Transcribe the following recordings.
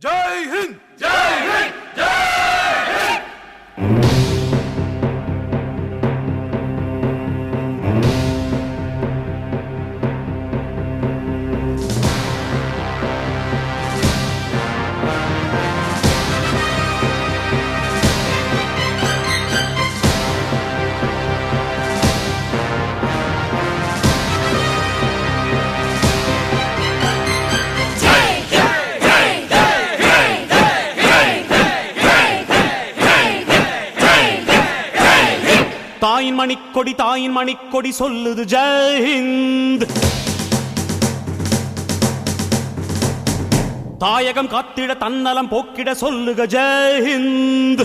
जय हिंद जय हिंद जय हिंद। தாயின் மணிக்கொடி சொல்லுது ஜெய் ஹிந்த். தாயகம் காத்திட தன்னலம் போக்கிட சொல்லுக ஜெய் ஹிந்த்.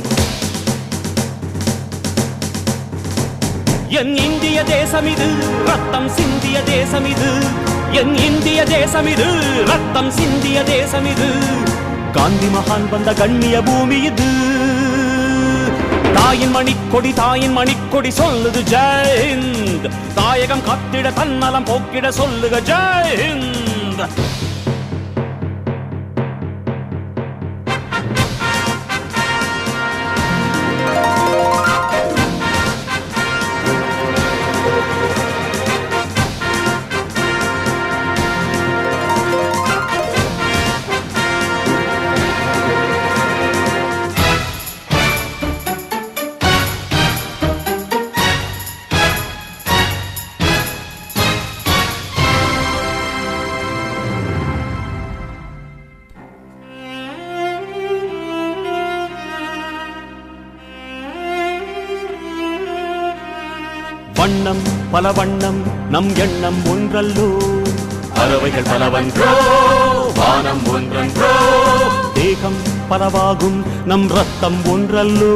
என் இந்திய தேசம் இது ரத்தம் சிந்திய தேசம் இது. என் இந்திய தேசம் இது ரத்தம் சிந்திய தேசம் இது. காந்தி மகான் வந்த கண்ணிய பூமி இது. தாயின் மணிக்கொடி சொல்லுது ஜெய் ஹிந்த். தாயகம் காத்திட தன்னலம் போக்கிட சொல்லுக ஜெய் ஹிந்த். வண்ணம் பல வண்ணம் நம் எண்ணம் ஒன்றல்லோ. பறவைகள் பலவன்றோ வானம் ஒன்றன்றோ. தேகம் பலவாகும் நம் ரத்தம் ஒன்றல்லோ.